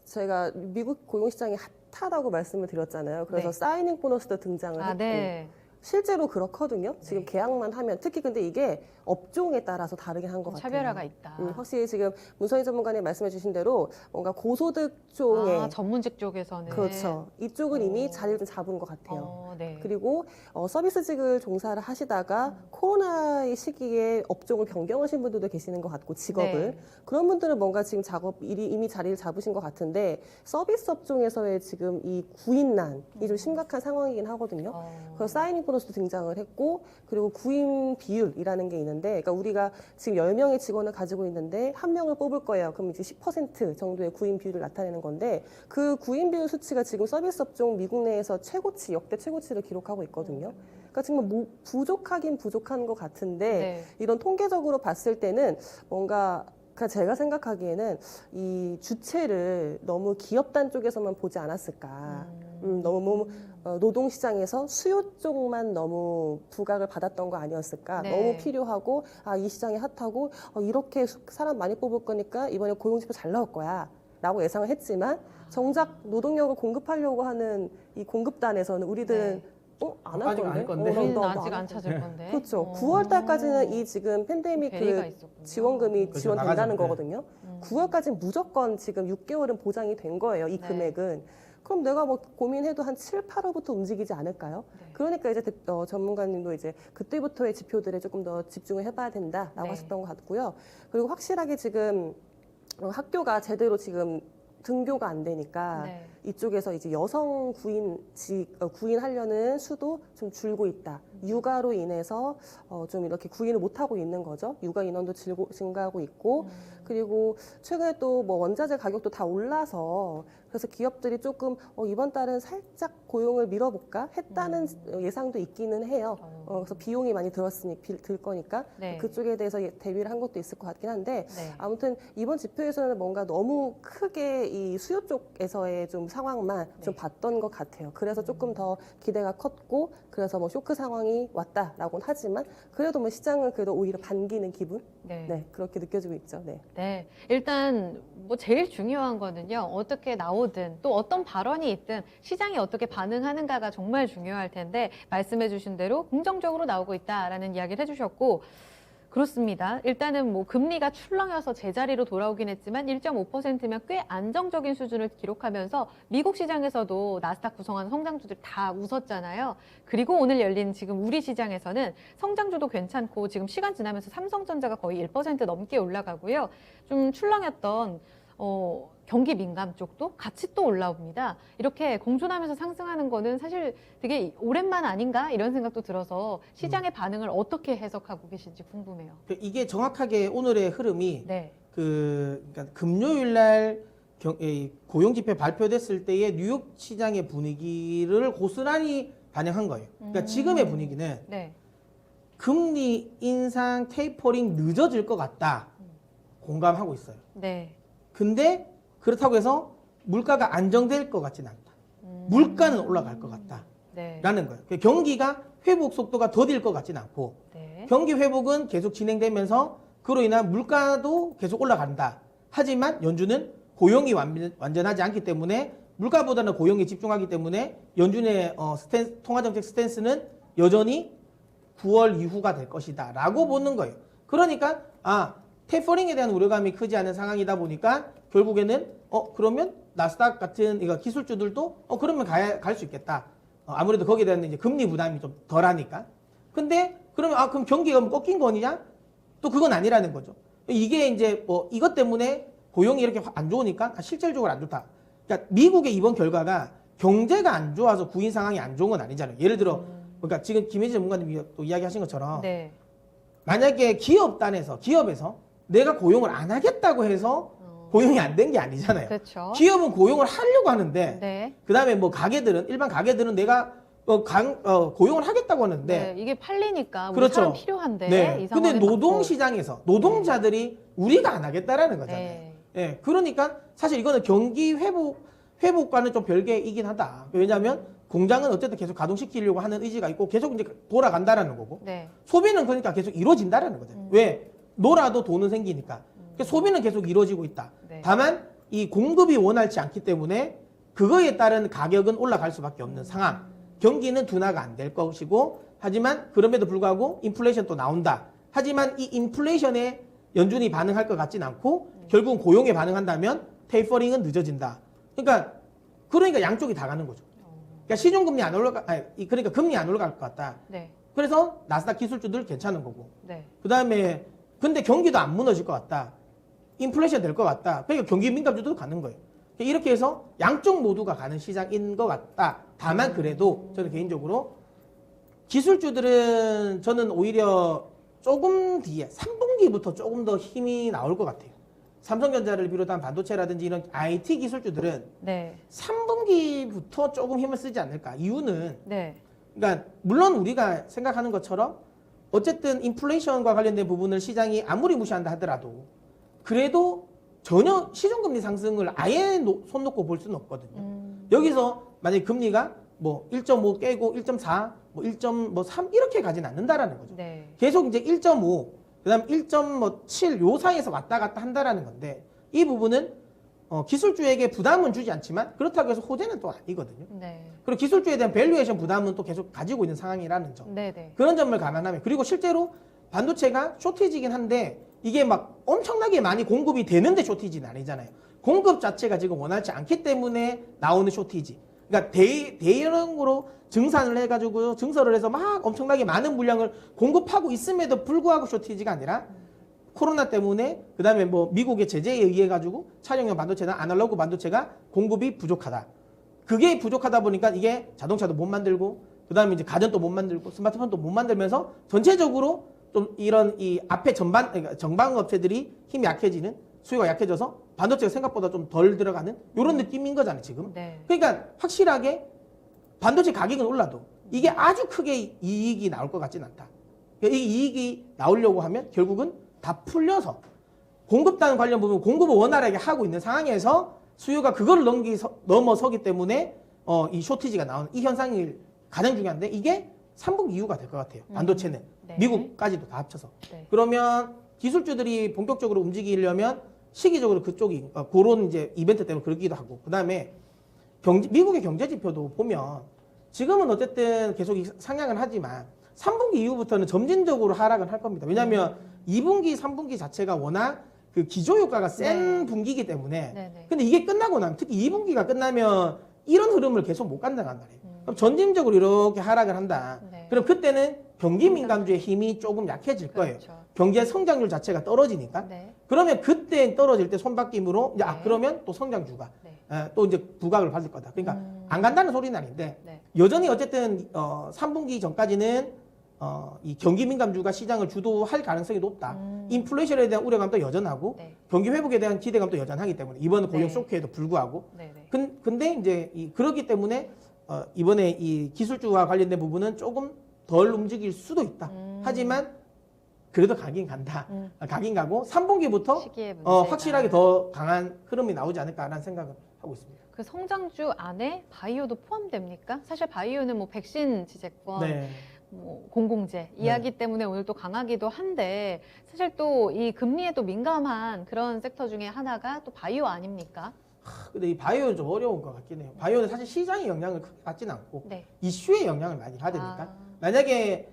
제가 미국 고용시장이 핫하다고 말씀을 드렸잖아요. 그래서
네.
사이닝 보너스도 등장을
아,
했고
네.
실제로 그렇거든요. 지금 계약만 하면 특히 근데 이게 업종에 따라서 다르긴 한 것 같아요.
차별화가 있다.
확실히 지금 문선희 전문가님 말씀해주신 대로 뭔가 고소득 종의
아, 전문직 쪽에서는
그렇죠. 이쪽은 이미
어.
자리를 좀 잡은 것 같아요.
네.
그리고 서비스직을 종사를 하시다가 코로나의 시기에 업종을 변경하신 분들도 계시는 것 같고 직업을
네.
그런 분들은 뭔가 지금 이미 자리를 잡으신 것 같은데 서비스 업종에서의 지금 이 구인난이 좀 심각한 상황이긴 하거든요. 그래서 사이닝 보너스도 등장을 했고 그리고 구인 비율이라는 게 있는데 그러니까 우리가 지금 10명의 직원을 가지고 있는데 한 명을 뽑을 거예요. 그럼 이제 10% 정도의 구인 비율을 나타내는 건데 그 구인 비율 수치가 지금 서비스 업종 미국 내에서 역대 최고치를 기록하고 있거든요. 그러니까 정말 부족하긴 부족한 것 같은데
네.
이런 통계적으로 봤을 때는 뭔가 그러니까 제가 생각하기에는 이 주체를 너무 기업단 쪽에서만 보지 않았을까. 너무 노동시장에서 수요 쪽만 너무 부각을 받았던 거 아니었을까.
네.
너무 필요하고 이 시장이 핫하고 이렇게 사람 많이 뽑을 거니까 이번에 고용지표 잘 나올 거야 라고 예상을 했지만 정작 노동력을 공급하려고 하는 이 공급단에서는 우리들은 안 할
아직
건데?
안 할 건데.
우리는
나도
아직
안
안 찾을 건데.
그렇죠. 9월 달까지는 이 지금 팬데믹
대리가
그
있었군요.
지원금이
그렇죠.
지원된다는
나가죠.
거거든요. 9월까지는 무조건 지금 6개월은 보장이 된 거예요. 이
네.
금액은. 그럼 내가 뭐 고민해도 한 7, 8월부터 움직이지 않을까요?
네.
그러니까 이제 전문가님도 이제 그때부터의 지표들에 조금 더 집중을 해봐야 된다라고
네.
하셨던 것 같고요. 그리고 확실하게 지금 학교가 제대로 지금 등교가 안 되니까
네.
이쪽에서 이제 여성 구인하려는 수도 좀 줄고 있다. 육아로 인해서 좀 이렇게 구인을 못 하고 있는 거죠. 육아 인원도 증가하고 있고 그리고 최근에 또 뭐 원자재 가격도 다 올라서 그래서 기업들이 조금 이번 달은 살짝 고용을 밀어볼까 했다는 예상도 있기는 해요. 그래서 비용이 많이 들 거니까
네.
그쪽에 대해서 대비를 한 것도 있을 것 같긴 한데
네.
아무튼 이번 지표에서는 뭔가 너무 크게 이 수요 쪽에서의 좀 상황만 좀
네.
봤던 것 같아요. 그래서 조금 더 기대가 컸고 그래서 뭐 쇼크 상황이 왔다라고는 하지만 그래도 뭐 시장은 그래도 오히려 반기는 기분?
네.
네, 그렇게 느껴지고 있죠. 네.
네. 일단 뭐 제일 중요한 거는요. 어떻게 나오든 또 어떤 발언이 있든 시장이 어떻게 반응하는가가 정말 중요할 텐데 말씀해 주신 대로 긍정적으로 나오고 있다라는 이야기를 해주셨고 그렇습니다. 일단은 뭐 금리가 출렁여서 제자리로 돌아오긴 했지만 1.5%면 꽤 안정적인 수준을 기록하면서 미국 시장에서도 나스닥 구성하는 성장주들 다 웃었잖아요. 그리고 오늘 열린 지금 우리 시장에서는 성장주도 괜찮고 지금 시간 지나면서 삼성전자가 거의 1% 넘게 올라가고요. 좀 출렁였던 경기 민감 쪽도 같이 또 올라옵니다. 이렇게 공존하면서 상승하는 거는 사실 되게 오랜만 아닌가 이런 생각도 들어서 시장의 반응을 어떻게 해석하고 계신지 궁금해요.
이게 정확하게 오늘의 흐름이
네.
그러니까 금요일 날 고용 지표 발표됐을 때의 뉴욕 시장의 분위기를 고스란히 반영한 거예요. 그러니까 지금의 분위기는
네.
금리 인상 테이퍼링 늦어질 것 같다. 공감하고 있어요.
네.
근데 그렇다고 해서 물가가 안정될 것 같지는 않다. 물가는 올라갈 것 같다.
네.
라는 거예요. 경기가 회복 속도가 더딜 것 같지는 않고
네.
경기 회복은 계속 진행되면서 그로 인한 물가도 계속 올라간다. 하지만 연준은 고용이 완전하지 않기 때문에 물가보다는 고용에 집중하기 때문에 연준의 통화정책 스탠스는 여전히 9월 이후가 될 것이다 라고 보는 거예요. 그러니까 테이퍼링에 대한 우려감이 크지 않은 상황이다 보니까 결국에는 그러면 나스닥 같은 기술주들도 그러면 갈 수 있겠다. 아무래도 거기에 대한 이제 금리 부담이 좀 덜하니까. 근데 그러면 그럼 경기가 뭐 꺾인 거냐? 또 그건 아니라는 거죠. 이게 이제 이것 때문에 고용이 이렇게 안 좋으니까 실질적으로 안 좋다. 그러니까 미국의 이번 결과가 경제가 안 좋아서 구인 상황이 안 좋은 건 아니잖아요. 예를 들어 그러니까 지금 김혜지 전문가님이 또 이야기하신 것처럼
네.
만약에 기업에서 내가 고용을 안 하겠다고 해서 고용이 안 된 게 아니잖아요.
그렇죠.
기업은 고용을 하려고 하는데
네.
그다음에 뭐 일반 가게들은 내가 고용을 하겠다고 하는데
네. 이게 팔리니까 우리
그렇죠.
사람 필요한데
네.
이
근데
상황에
노동
맞고.
시장에서 노동자들이 우리가 안 하겠다라는 거잖아요.
네.
예. 그러니까 사실 이거는 경기 회복과는 좀 별개이긴 하다. 왜냐하면 공장은 어쨌든 계속 가동시키려고 하는 의지가 있고 계속 이제 돌아간다라는 거고
네.
소비는 그러니까 계속 이루어진다라는 거죠. 왜? 놀아도 돈은 생기니까. 그러니까 소비는 계속 이루어지고 있다.
네.
다만 이 공급이 원활치 않기 때문에 그거에 따른 가격은 올라갈 수밖에 없는 상황. 경기는 둔화가 안 될 것이고 하지만 그럼에도 불구하고 인플레이션 또 나온다. 하지만 이 인플레이션에 연준이 반응할 것 같진 않고 결국은 고용에 반응한다면 테이퍼링은 늦어진다. 그러니까 양쪽이 다 가는 거죠. 그러니까 시중금리 안 올라가, 그러니까 금리 안 올라갈 것 같다.
네.
그래서 나스닥 기술주들 괜찮은 거고.
네.
그 다음에 근데 경기도 안 무너질 것 같다. 인플레이션 될 것 같다. 그러니까 경기 민감주도 가는 거예요. 이렇게 해서 양쪽 모두가 가는 시장인 것 같다. 다만 그래도 저는 개인적으로 기술주들은 저는 오히려 조금 뒤에 3분기부터 조금 더 힘이 나올 것 같아요. 삼성전자를 비롯한 반도체라든지 이런 IT 기술주들은
네.
3분기부터 조금 힘을 쓰지 않을까. 이유는
네.
그러니까 물론 우리가 생각하는 것처럼 어쨌든 인플레이션과 관련된 부분을 시장이 아무리 무시한다 하더라도 그래도 전혀 시중금리 상승을 아예 손 놓고 볼 수는 없거든요. 여기서 만약에 금리가 뭐 1.5 깨고 1.4, 뭐 1.3 이렇게 가진 않는다라는 거죠.
네.
계속 이제 1.5, 그다음 1.7 요 사이에서 왔다 갔다 한다라는 건데 이 부분은 기술주에게 부담은 주지 않지만 그렇다고 해서 호재는 또 아니거든요.
네.
그리고 기술주에 대한 밸류에이션 부담은 또 계속 가지고 있는 상황이라는 점.
네. 네.
그런 점을 감안하면 그리고 실제로 반도체가 쇼티지긴 한데 이게 막 엄청나게 많이 공급이 되는데 쇼티지는 아니잖아요. 공급 자체가 지금 원활치 않기 때문에 나오는 쇼티지. 그러니까 대량으로 증산을 해가지고 증설을 해서 막 엄청나게 많은 물량을 공급하고 있음에도 불구하고 쇼티지가 아니라 코로나 때문에 그다음에 뭐 미국의 제재에 의해 가지고 차량용 반도체나 아날로그 반도체가 공급이 부족하다. 그게 부족하다 보니까 이게 자동차도 못 만들고 그다음에 이제 가전도 못 만들고 스마트폰도 못 만들면서 전체적으로 좀 이런 이 앞에 그러니까 정방 업체들이 힘이 약해지는 수요가 약해져서 반도체가 생각보다 좀 덜 들어가는 이런 느낌인 거잖아요 지금.
네.
그러니까 확실하게 반도체 가격은 올라도 이게 아주 크게 이익이 나올 것 같지는 않다. 그러니까 이 이익이 나오려고 하면 결국은 다 풀려서 공급단 관련 부분 공급을 원활하게 하고 있는 상황에서 수요가 그거를 넘어서기 때문에 이 쇼티지가 나오는 이 현상이 가장 중요한데 이게 3분기 이후가 될 것 같아요. 반도체는
네.
미국까지도 다 합쳐서.
네.
그러면 기술주들이 본격적으로 움직이려면 시기적으로 그쪽이 그런 이제 이벤트 때문에 그러기도 하고 그다음에 미국의 경제 지표도 보면 지금은 어쨌든 계속 상향을 하지만 3분기 이후부터는 점진적으로 하락은 할 겁니다. 왜냐하면 2분기, 3분기 자체가 워낙 그 기조 효과가 센
네.
분기이기 때문에
네네.
근데 이게 끝나고 나면 특히 2분기가 끝나면 이런 흐름을 계속 못 간다는 말이에요.
음.
그럼 전진적으로 이렇게 하락을 한다.
네.
그럼 그때는 경기 민감주의 힘이 조금 약해질 거예요.
그렇죠.
경제 성장률 자체가 떨어지니까.
네.
그러면 그때 떨어질 때 손바뀜으로 이제
네.
그러면 또 성장주가
네.
또 이제 부각을 받을 거다. 그러니까 안 간다는 소리는 아닌데
네.
여전히 어쨌든 3분기 전까지는 이 경기 민감주가 시장을 주도할 가능성이 높다. 인플레이션에 대한 우려감도 여전하고
네.
경기 회복에 대한 기대감도 여전하기 때문에 이번 고용
네.
쇼크에도 불구하고
네네.
근데 이제 그렇기 때문에 이번에 이 기술주와 관련된 부분은 조금 덜 움직일 수도 있다. 하지만 그래도 가긴 간다. 가긴 가고 3분기부터
시기의 문제가.
확실하게 더 강한 흐름이 나오지 않을까라는 생각을 하고 있습니다.
그 성장주 안에 바이오도 포함됩니까? 사실 바이오는 뭐 백신 지재권,
네.
뭐 공공재 이야기 때문에 오늘 또 강하기도 한데 사실 또 이 금리에 또 민감한 그런 섹터 중에 하나가 또 바이오 아닙니까?
근데 이 바이오는 좀 어려운 것 같긴 해요. 바이오는 사실 시장의 영향을 크게 받지는 않고
네.
이슈의 영향을 많이 받으니까
아.
만약에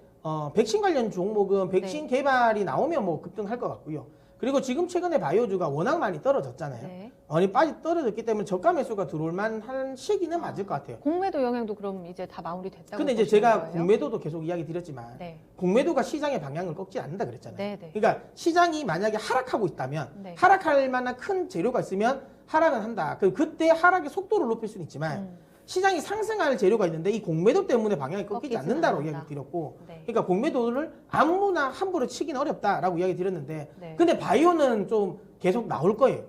백신 관련 종목은 백신 개발이 나오면 뭐 급등할 것 같고요. 그리고 지금 최근에 바이오주가 워낙 많이 떨어졌잖아요.
네.
많이 떨어졌기 때문에 저가 매수가 들어올 만한 시기는 맞을 것 같아요.
공매도 영향도 그럼 이제 다 마무리됐다고
근데 이제
보시는
제가
거예요?
공매도도 계속 이야기 드렸지만
네.
공매도가 시장의 방향을 꺾지 않는다 그랬잖아요.
네, 네.
그러니까 시장이 만약에 하락하고 있다면
네.
하락할 만한 큰 재료가 있으면 하락은 한다. 그때 하락의 속도를 높일 수는 있지만 시장이 상승할 재료가 있는데 이 공매도 때문에 방향이 꺾이지
꺾이진
않는다고
않는다.
이야기 드렸고
네.
그러니까 공매도를 아무나 함부로 치기는 어렵다라고 이야기 드렸는데
네.
근데 바이오는 좀 계속 나올 거예요.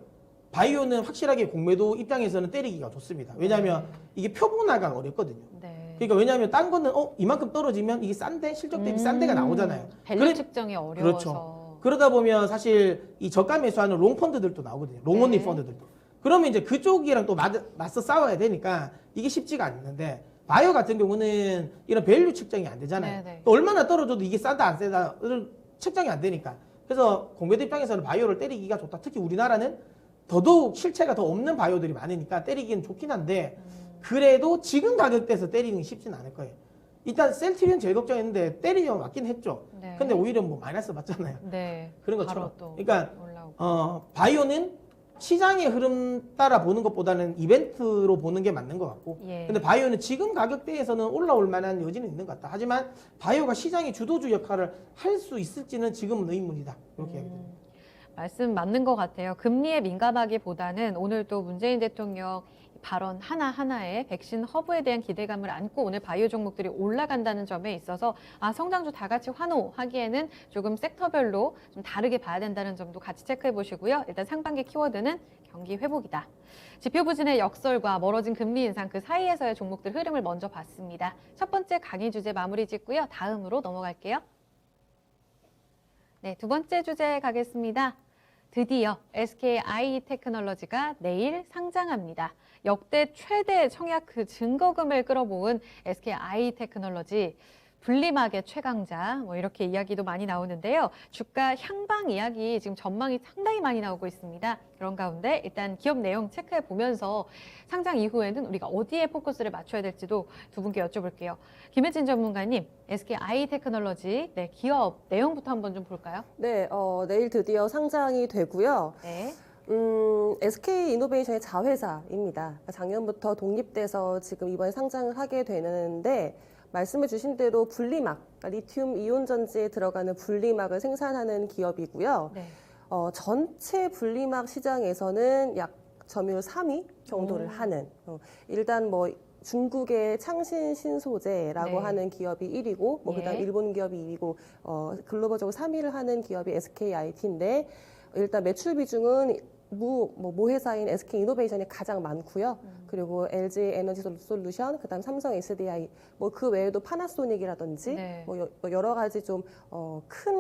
바이오는 확실하게 공매도 입장에서는 때리기가 좋습니다. 왜냐하면 이게 표본화가 어렵거든요.
네.
그러니까 왜냐하면 딴 거는 이만큼 떨어지면 이게 싼데 실적 대비 싼 데가 나오잖아요.
밸류
그래-
측정이 어려워서.
그렇죠. 그러다 보면 사실 이 저가 매수하는 롱 펀드들도 나오거든요. 롱온리
네.
펀드들도. 그러면 이제 그쪽이랑 또 맞서 싸워야 되니까 이게 쉽지가 않는데 바이오 같은 경우는 이런 밸류 측정이 안 되잖아요.
네네.
또 얼마나 떨어져도 이게 싸다 안 싸다 측정이 안 되니까. 그래서 공매도 입장에서는 바이오를 때리기가 좋다. 특히 우리나라는 더더욱 실체가 더 없는 바이오들이 많으니까 때리기는 좋긴 한데 그래도 지금 가격대에서 때리는 게 쉽지는 않을 거예요. 일단 셀트리온 제일 걱정했는데 때리면 맞긴 했죠.
네.
근데 오히려 뭐 마이너스 받잖아요.
네.
그런
바로
것처럼.
또
그러니까
올라오고.
바이오는 시장의 흐름 따라 보는 것보다는 이벤트로 보는 게 맞는 것 같고
예.
근데 바이오는 지금 가격대에서는 올라올 만한 여지는 있는 것 같다. 하지만 바이오가 시장의 주도주 역할을 할 수 있을지는 지금은 의문이다. 이렇게 얘기합니다.
말씀 맞는 것 같아요. 금리에 민감하기보다는 오늘 또 문재인 대통령 발언 하나하나에 백신 허브에 대한 기대감을 안고 오늘 바이오 종목들이 올라간다는 점에 있어서 성장주 다 같이 환호하기에는 조금 섹터별로 좀 다르게 봐야 된다는 점도 같이 체크해 보시고요. 일단 상반기 키워드는 경기 회복이다. 지표 부진의 역설과 멀어진 금리 인상 그 사이에서의 종목들 흐름을 먼저 봤습니다. 첫 번째 강의 주제 마무리 짓고요. 다음으로 넘어갈게요. 네, 두 번째 주제 가겠습니다. 드디어 SKI 테크놀로지가 내일 상장합니다. 역대 최대 청약 그 증거금을 끌어모은 SKI 테크놀로지 분리막의 최강자 뭐 이렇게 이야기도 많이 나오는데요. 주가 향방 이야기 지금 전망이 상당히 많이 나오고 있습니다. 그런 가운데 일단 기업 내용 체크해 보면서 상장 이후에는 우리가 어디에 포커스를 맞춰야 될지도 두 분께 여쭤볼게요. 김혜진 전문가님, SKI 테크놀로지 네, 기업 내용부터 한번 좀 볼까요?
네, 내일 드디어 상장이 되고요.
네.
SK 이노베이션의 자회사입니다. 작년부터 독립돼서 지금 이번에 상장을 하게 되는데 말씀해 주신 대로 분리막, 그러니까 리튬 이온 전지에 들어가는 분리막을 생산하는 기업이고요.
네.
전체 분리막 시장에서는 약 점유율 3위 정도를 하는 일단 뭐 중국의 창신 신소재라고
네.
하는 기업이 1위고 뭐
예.
그다음 일본 기업이 2위고 글로벌적으로 3위를 하는 기업이 SKIT인데 일단 매출 비중은 모회사인 SK 이노베이션이 가장 많고요. 그리고 LG 에너지 솔루션, 그다음 삼성 SDI, 뭐 그 외에도 파나소닉이라든지
네.
뭐 여러 가지 좀 큰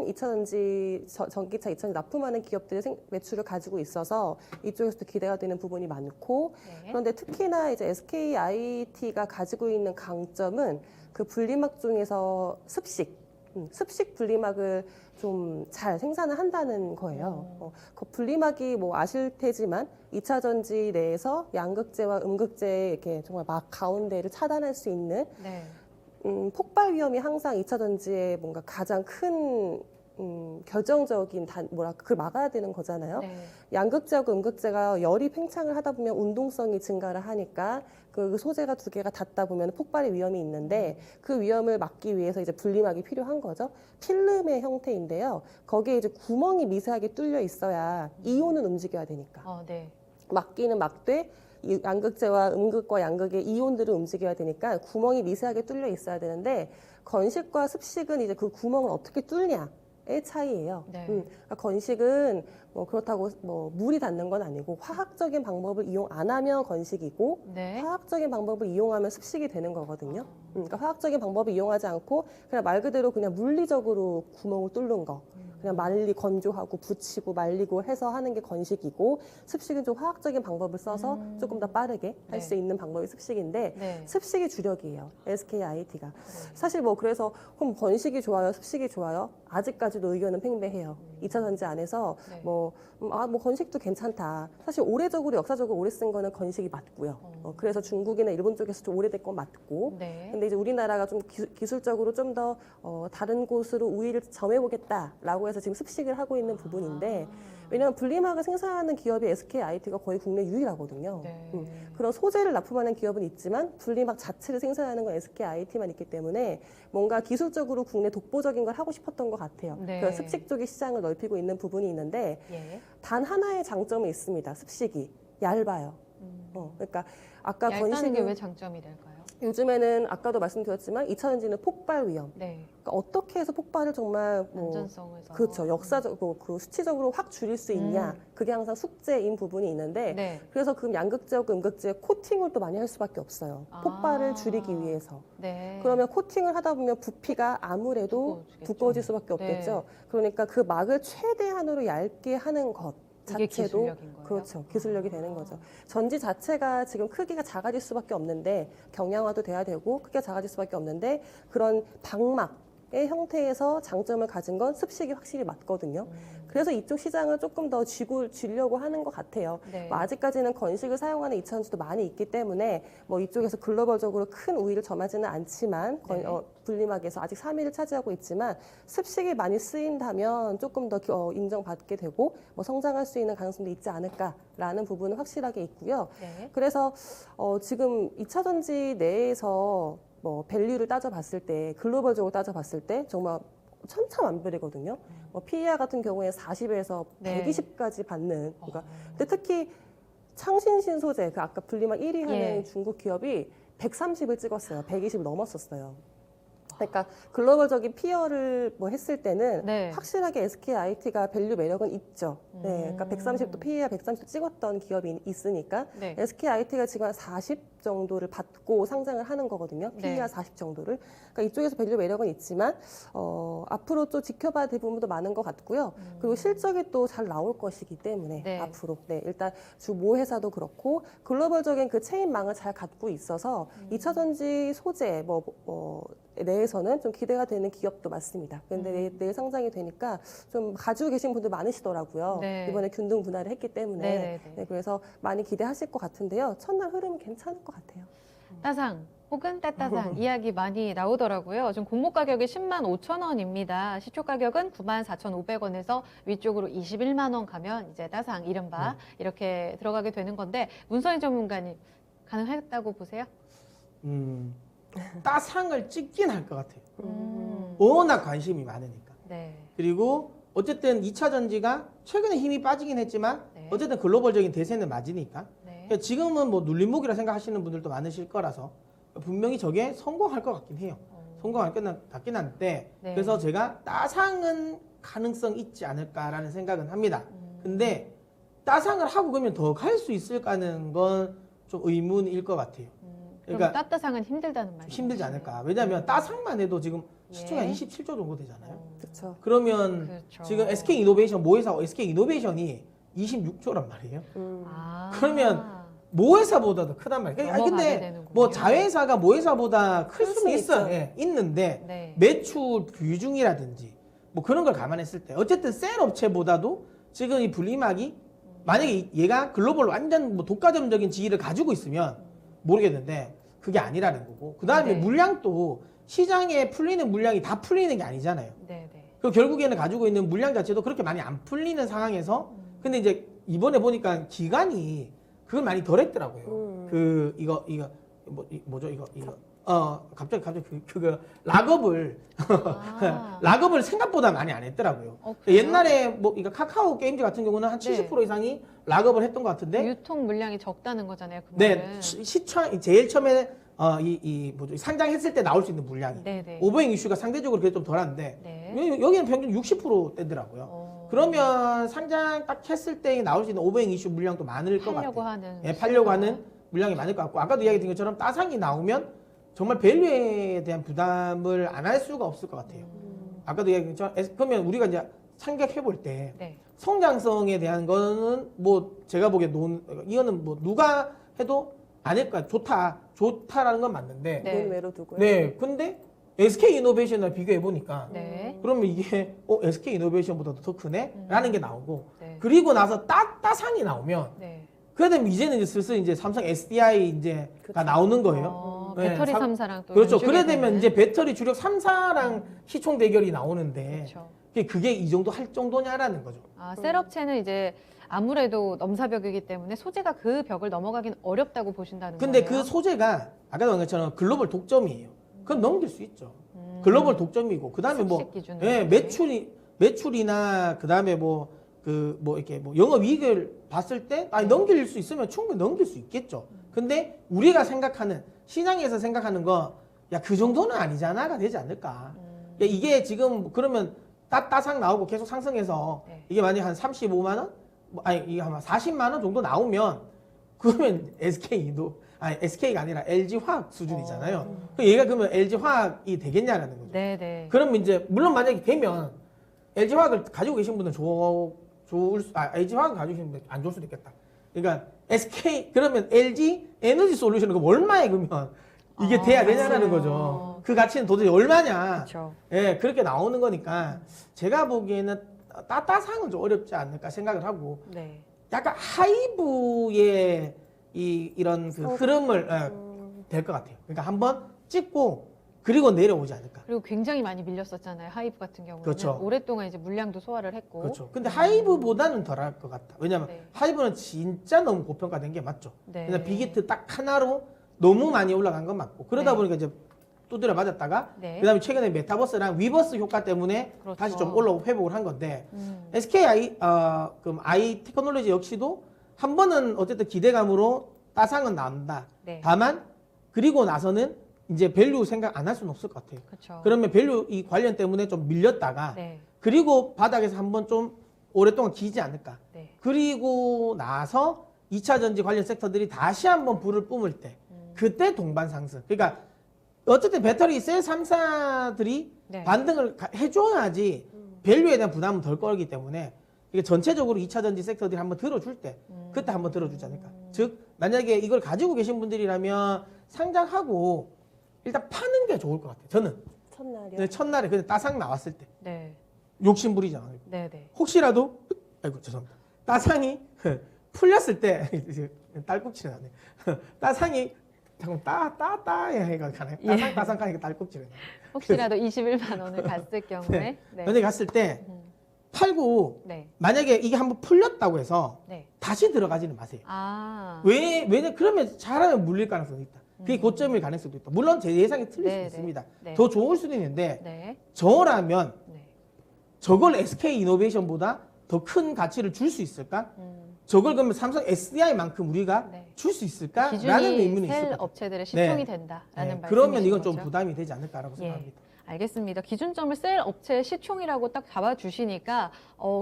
2차전지 전기차 2차전지 납품하는 기업들의 매출을 가지고 있어서 이쪽에서도 기대가 되는 부분이 많고
네.
그런데 특히나 이제 SKIT가 가지고 있는 강점은 그 분리막 중에서 습식 분리막을 좀 잘 생산을 한다는 거예요. 그 분리막이 뭐 아실 테지만 2차 전지 내에서 양극재와 음극재 이렇게 정말 막 가운데를 차단할 수 있는
네.
폭발 위험이 항상 2차 전지의 뭔가 가장 큰 결정적인 그걸 막아야 되는 거잖아요.
네.
양극재하고 음극재가 열이 팽창을 하다 보면 운동성이 증가를 하니까 그 소재가 두 개가 닿다 보면 폭발의 위험이 있는데 그 위험을 막기 위해서 이제 분리막이 필요한 거죠. 필름의 형태인데요. 거기에 이제 구멍이 미세하게 뚫려 있어야 이온은 움직여야 되니까.
네.
막기는 막되 이 양극재와 음극과 양극의 이온들을 움직여야 되니까 구멍이 미세하게 뚫려 있어야 되는데 건식과 습식은 이제 그 구멍을 어떻게 뚫냐의 차이예요.
네.
그러니까 건식은 뭐 그렇다고 뭐 물이 닿는 건 아니고 화학적인 방법을 이용 안 하면 건식이고
네.
화학적인 방법을 이용하면 습식이 되는 거거든요. 그러니까 화학적인 방법을 이용하지 않고 그냥 말 그대로 그냥 물리적으로 구멍을 뚫는 거. 그냥 건조하고 붙이고 말리고 해서 하는 게 건식이고 습식은 좀 화학적인 방법을 써서 조금 더 빠르게 할 수
네.
있는 방법이 습식인데
네.
습식이 주력이에요. SKIT가. 사실 뭐 그래서 그럼 건식이 좋아요? 습식이 좋아요? 아직까지도 의견은 팽배해요. 2차 전지 안에서
네.
뭐 건식도 괜찮다. 사실 오래적으로 역사적으로 오래 쓴 거는 건식이 맞고요. 그래서 중국이나 일본 쪽에서 좀 오래된 건 맞고
네.
근데 이제 우리나라가 좀 기술적으로 좀 더 다른 곳으로 우위를 점해보겠다라고 해서 지금 습식을 하고 있는 부분인데 왜냐하면 분리막을 생산하는 기업이 SKIT가 거의 국내 유일하거든요.
네.
그런 소재를 납품하는 기업은 있지만 분리막 자체를 생산하는 건 SKIT만 있기 때문에 뭔가 기술적으로 국내 독보적인 걸 하고 싶었던 것 같아요.
네.
그래서 습식 쪽의 시장을 넓히고 있는 부분이 있는데
예.
단 하나의 장점은 있습니다. 습식이 얇아요. 그러니까 아까
얇다는 게
건식은
왜 장점이 될까요?
요즘에는 아까도 말씀드렸지만 2차 전지는 폭발 위험.
네.
그러니까 어떻게 해서 폭발을 정말
안전성에서.
그렇죠. 역사적 그 수치적으로 확 줄일 수 있냐. 그게 항상 숙제인 부분이 있는데
네.
그래서 그 양극재하고 음극재 코팅을 또 많이 할 수밖에 없어요. 폭발을 줄이기 위해서.
네.
그러면 코팅을 하다 보면 부피가 아무래도
두꺼워지겠죠.
두꺼워질 수밖에 없겠죠. 그러니까 그 막을 최대한으로 얇게 하는 것
이게
자체도
기술력인 거예요?
그렇죠. 기술력이 되는 거죠. 전지 자체가 지금 크기가 작아질 수밖에 없는데 경량화도 돼야 되고 크기가 작아질 수밖에 없는데 그런 방막의 형태에서 장점을 가진 건 습식이 확실히 맞거든요. 그래서 이쪽 시장을 조금 더 쥐려고 하는 것 같아요.
네.
뭐 아직까지는 건식을 사용하는 2차 전지도 많이 있기 때문에 뭐 이쪽에서 글로벌적으로 큰 우위를 점하지는 않지만
네.
분리막에서 아직 3위를 차지하고 있지만 습식이 많이 쓰인다면 조금 더 인정받게 되고 뭐 성장할 수 있는 가능성도 있지 않을까라는 부분은 확실하게 있고요.
네.
그래서 지금 2차 전지 내에서 뭐 밸류를 따져봤을 때 글로벌적으로 따져봤을 때 정말 천차만별이거든요. 뭐 PER 같은 경우에 40에서
네.
120까지 받는. 그러니까 근데 특히 창신신 소재, 그 아까 분리막 1위 하는
예.
중국 기업이 130을 찍었어요. 120을 넘었었어요. 그러니까 글로벌적인 피어를 뭐 했을 때는
네.
확실하게 SKIT가 밸류 매력은 있죠. 네, 그러니까 130도 PER 130도 찍었던 기업이 있으니까
네.
SKIT가 지금 한 40 정도를 받고 상장을 하는 거거든요.
네.
PER 40 정도를. 그러니까 이쪽에서 밸류 매력은 있지만 앞으로 또 지켜봐야 될 부분도 많은 것 같고요. 그리고 실적이 또 잘 나올 것이기 때문에
네.
앞으로 일단 주 모 회사도 그렇고 글로벌적인 그 체인망을 잘 갖고 있어서 2차 전지 소재 내에서는 좀 기대가 되는 기업도 많습니다. 근데 내일 상장이 되니까 좀 가지고 계신 분들 많으시더라고요.
네.
이번에 균등 분할을 했기 때문에.
네네네.
네, 그래서 많이 기대하실 것 같은데요. 첫날 흐름은 괜찮을 것 같아요.
따상 혹은 따따상 이야기 많이 나오더라고요. 지금 공모 가격이 10만 5천 원입니다. 시초 가격은 9만 4,500원에서 위쪽으로 21만 원 가면 이제 따상 이른바 이렇게 들어가게 되는 건데 문선희 전문가님 가능하다고 보세요?
따상을 찍긴 할 것 같아요.
음.
워낙 관심이 많으니까.
네.
그리고 어쨌든 2차 전지가 최근에 힘이 빠지긴 했지만
네.
어쨌든 글로벌적인 대세는 맞으니까
네.
그러니까 지금은 뭐 눌림목이라 생각하시는 분들도 많으실 거라서 분명히 저게 성공할 것 같긴 해요. 성공할 것 같긴 한데
네.
그래서 제가 따상은 가능성 있지 않을까라는 생각은 합니다. 근데 따상을 하고 그러면 더 갈 수 있을까는 건 좀 의문일 것 같아요.
그럼
그러니까
따따상은 힘들다는 말이죠.
힘들지 않을까. 왜냐하면 따상만 해도 지금 시총이 한
예.
27조 정도 되잖아요.
그렇죠.
그러면
그렇죠.
지금 SK 이노베이션 모회사 SK 이노베이션이 26조란 말이에요.
아.
그러면 모회사보다 더 크단 말이에요. 아니,
넘어가게
근데
되는군요.
뭐 자회사가 모회사보다 클
클
수는
수는
있어요.
있죠.
예, 있는데
네.
매출 비중이라든지 뭐 그런 걸 감안했을 때 어쨌든 셀 업체보다도 지금 이 분리막이 만약에 얘가 글로벌 완전 뭐 독과점적인 지위를 가지고 있으면 모르겠는데 그게 아니라는 거고 그 다음에
네.
물량도 시장에 풀리는 물량이 다 풀리는 게 아니잖아요.
네, 네.
그 결국에는 가지고 있는 물량 자체도 그렇게 많이 안 풀리는 상황에서 근데 이제 이번에 보니까 기간이 그걸 많이 덜했더라고요. 뭐죠 이거 갑자기 그거 락업을 락업을 생각보다 많이 안 했더라고요.
그래요?
옛날에 뭐 이거 카카오 게임즈 같은 경우는 한 70% 이상이 락업을 했던 것 같은데
유통 물량이 적다는 거잖아요. 그
네,
말은.
시청 제일 처음에 뭐죠 상장했을 때 나올 수 있는 물량이
네네.
오버행 이슈가 상대적으로 그게 좀 덜한데
네.
여기는 평균 60%대더라고요. 그러면 상장 딱 했을 때 나올 수 있는 오버행 이슈 물량도 많을 것
팔려고
같아요.
하는.
예, 팔려고 하는 물량이 많을 것 같고 아까도 이야기 드린 것처럼 따상이 나오면 정말 밸류에 대한 부담을 안 할 수가 없을 것 같아요. 아까도 이야기 드린 것처럼 그러면 우리가 이제 상격해 볼 때
네.
성장성에 대한 거는 뭐 제가 보기에 이거는 뭐 누가 해도 아닐까 좋다라는 건 맞는데
네.
논외로 두고요.
네 근데 SK 이노베이션을 비교해 보니까
네.
그러면 이게 SK 이노베이션보다도 더 크네? 라는 게 나오고
네.
그리고 나서 따상이 나오면
네.
그러면 이제는 이제 슬슬 이제 삼성 SDI 이제가
그쵸.
나오는 거예요. 네,
배터리 3사랑 또
그렇죠.
연중에
그래 되면
되는.
이제 배터리 주력 3사랑 시총 대결이 나오는데
그렇죠.
그게 이 정도 할 정도냐라는 거죠.
셀업체는 이제 아무래도 넘사벽이기 때문에 소재가 그 벽을 넘어가긴 어렵다고 보신다는
근데
거예요.
그 소재가 아까 말한 것처럼 글로벌 독점이에요. 그건 넘길 수 있죠.
음.
글로벌 독점이고 그다음에 뭐
습식 기준으로.
예, 매출이나 그다음에 이렇게 영업 이익을 봤을 때 넘길 수 있으면 충분히 넘길 수 있겠죠. 근데 우리가 생각하는 시장에서 생각하는 거 야 그 정도는 아니잖아가 되지 않을까. 야, 이게 지금 그러면 따상 나오고 계속 상승해서
네.
이게 만약에 한 35만 원? 이게 한 40만 원 정도 나오면 그러면 SK가 아니라 LG화학 수준이잖아요. 그럼 얘가 그러면 LG화학이 되겠냐라는 거죠.
네네.
그러면 이제 물론 만약에 되면 LG화학을 가지고 계신 분은 LG화학을 가지고 계신 분은 안 좋을 수도 있겠다. 그러니까 그러면 LG 에너지 솔루션은 그럼 얼마에 그러면 이게 돼야 되냐라는
맞아요.
거죠. 그 가치는 도대체 얼마냐.
그렇죠.
예, 그렇게 나오는 거니까 제가 보기에는 따상은 좀 어렵지 않을까 생각을 하고
네.
약간 하이브의 이런 그 흐름을 될 것 같아요. 그러니까 한번 찍고 그리고 내려오지 않을까.
그리고 굉장히 많이 밀렸었잖아요. 하이브 같은 경우는
그렇죠.
오랫동안 이제 물량도 소화를 했고.
그렇죠. 근데 하이브보다는 덜할 것 같다. 왜냐면
네.
하이브는 진짜 너무 고평가된 게 맞죠.
네.
그냥 빅히트 딱 하나로 너무 많이 올라간 건 맞고 그러다
네.
보니까 이제 두드려 맞았다가
네.
그다음에 최근에 메타버스랑 위버스 효과 때문에
그렇죠.
다시 좀 올라오고 회복을 한 건데
음.
SK I 테크놀로지 역시도 한 번은 어쨌든 기대감으로 따상은 나온다.
네.
다만 그리고 나서는 이제 밸류 생각 안 할 수는 없을 것 같아요.
그렇죠.
그러면 밸류 이 관련 때문에 좀 밀렸다가
네.
그리고 바닥에서 한번 좀 오랫동안 기지 않을까.
네.
그리고 나서 2차 전지 관련 섹터들이 다시 한번 불을 뿜을 때 그때 동반 상승. 그러니까 어쨌든 배터리 셀 3사들이
네.
반등을 해줘야지 밸류에 대한 부담은 덜 거기 때문에 이게 전체적으로 2차 전지 섹터들이 한번 들어줄 때 그때 한번 들어주지 않을까. 즉 만약에 이걸 가지고 계신 분들이라면 상장하고 일단 파는 게 좋을 것 같아요. 저는
첫날이요.
네, 첫날에 그냥 따상 나왔을 때
네.
욕심 부리지 않아요.
네. 네.
혹시라도 아이고 죄송합니다. 따상이 풀렸을 때 딸꾹질이 나네. 따상이 잠깐 따 해가 가나요? 따상 가니까 딸꾹질이 나요.
혹시라도 21만 원을 갔을 경우에. 네.
만약에 갔을 때 팔고
네.
만약에 이게 한번 풀렸다고 해서
네.
다시 들어가지는 마세요.
아.
왜냐 그러면 잘하면 물릴 가능성이 있다. 그게 고점일 가능성도 있다. 물론 제 예상이 틀릴
네,
수도 있습니다.
네.
더 좋을 수도 있는데
네.
저라면
네.
저걸 SK 이노베이션보다 더 큰 가치를 줄 수 있을까? 저걸 그러면 삼성 SDI만큼 우리가
네.
줄 수 있을까라는
기준이
의문이 있을
셀
것 같아요.
업체들의 시총이
네.
된다라는
네,
말씀이신
그러면 이건 좀
거죠?
부담이 되지 않을까라고
예.
생각합니다.
알겠습니다. 기준점을 셀 업체의 시총이라고 딱 잡아주시니까